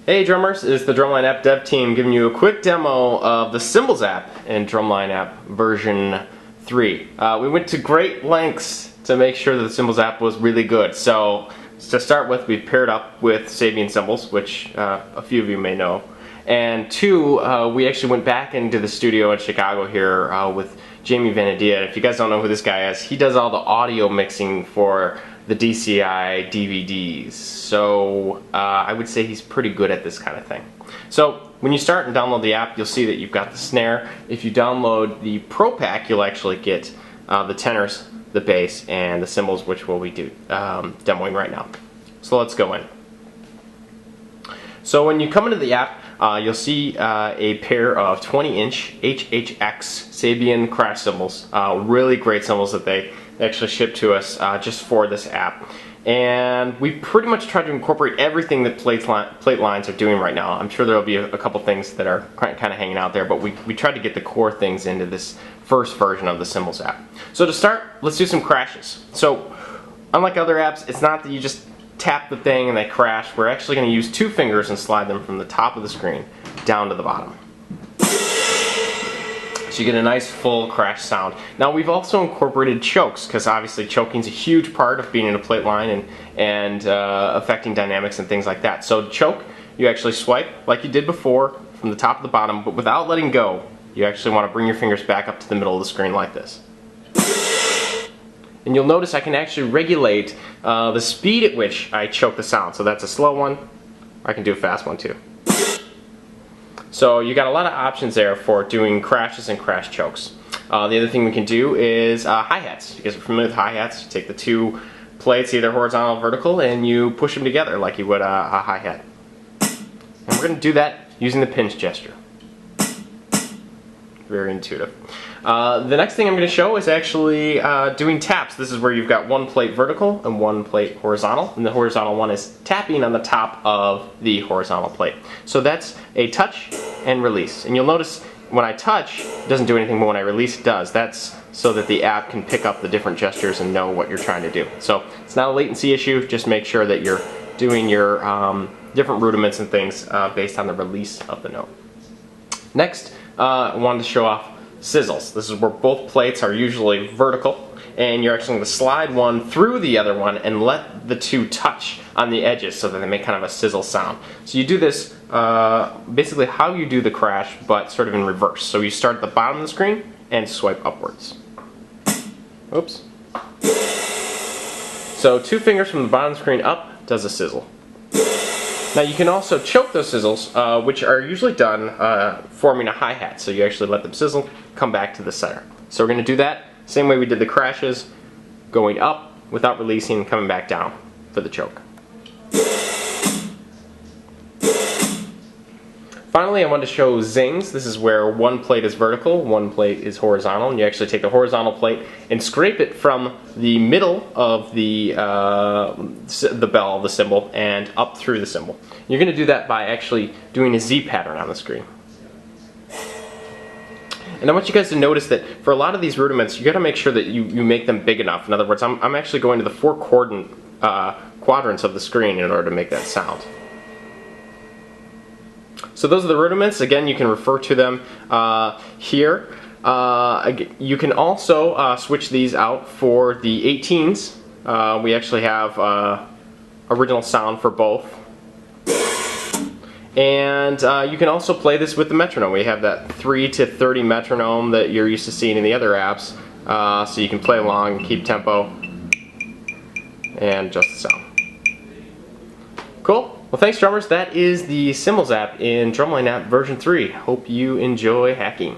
Hey drummers, it's the Drumline App dev team giving you a quick demo of the Cymbals app in Drumline App version 3. We went to great lengths to make sure that the Cymbals app was really good. So to start with, we paired up with Sabian Cymbals, which a few of you may know. And two, we actually went back into the studio in Chicago here with Jamie Vanadia. If you guys don't know who this guy is, he does all the audio mixing for the DCI DVDs. So I would say he's pretty good at this kind of thing. So when you start and download the app, you'll see that you've got the snare. If you download the Pro Pack, you'll actually get the tenors, the bass, and the cymbals, which we'll be demoing right now. So let's go in. So when you come into the app, you'll see a pair of 20-inch HHX Sabian crash cymbals. Really great cymbals that they actually shipped to us just for this app. And we pretty much tried to incorporate everything that plate lines are doing right now. I'm sure there'll be a couple things that are kind of hanging out there, but we tried to get the core things into this first version of the Cymbals app. So to start, let's do some crashes. So unlike other apps, it's not that you just tap the thing and they crash. We're actually going to use two fingers and slide them from the top of the screen down to the bottom. So you get a nice full crash sound. Now we've also incorporated chokes, because obviously choking is a huge part of being in a plate line and affecting dynamics and things like that. So to choke, you actually swipe like you did before from the top to the bottom, but without letting go. You actually want to bring your fingers back up to the middle of the screen like this. And you'll notice I can actually regulate the speed at which I choke the sound. So that's a slow one. I can do a fast one too. So you got a lot of options there for doing crashes and crash chokes. The other thing we can do is hi-hats. You guys are familiar with hi-hats. You take the two plates, either horizontal or vertical, and you push them together like you would a hi-hat. And we're going to do that using the pinch gesture. Very intuitive. The next thing I'm going to show is actually doing taps. This is where you've got one plate vertical and one plate horizontal, and the horizontal one is tapping on the top of the horizontal plate. So that's a touch and release. And you'll notice when I touch, it doesn't do anything, but when I release, it does. That's so that the app can pick up the different gestures and know what you're trying to do. So it's not a latency issue, just make sure that you're doing your different rudiments and things based on the release of the note. Next, I wanted to show off sizzles. This is where both plates are usually vertical, and you're actually going to slide one through the other one and let the two touch on the edges so that they make kind of a sizzle sound. So you do this basically how you do the crash, but sort of in reverse. So you start at the bottom of the screen and swipe upwards. Oops. So two fingers from the bottom of the screen up does a sizzle. Now you can also choke those sizzles, which are usually done forming a hi-hat. So you actually let them sizzle, come back to the center. So we're going to do that same way we did the crashes, going up without releasing, coming back down for the choke. Finally, I wanted to show zings. This is where one plate is vertical, one plate is horizontal, and you actually take the horizontal plate and scrape it from the middle of the bell, the cymbal, and up through the cymbal. You're going to do that by actually doing a Z pattern on the screen. And I want you guys to notice that for a lot of these rudiments, you got to make sure that you make them big enough. In other words, I'm actually going to the four quadrants of the screen in order to make that sound. So those are the rudiments. Again, you can refer to them here. You can also switch these out for the 18s. We actually have original sound for both. And you can also play this with the metronome. We have that 3 to 30 metronome that you're used to seeing in the other apps. So you can play along, keep tempo, and adjust the sound. Cool. Well, thanks drummers. That is the Cymbals app in Drumline App version 3. Hope you enjoy hacking.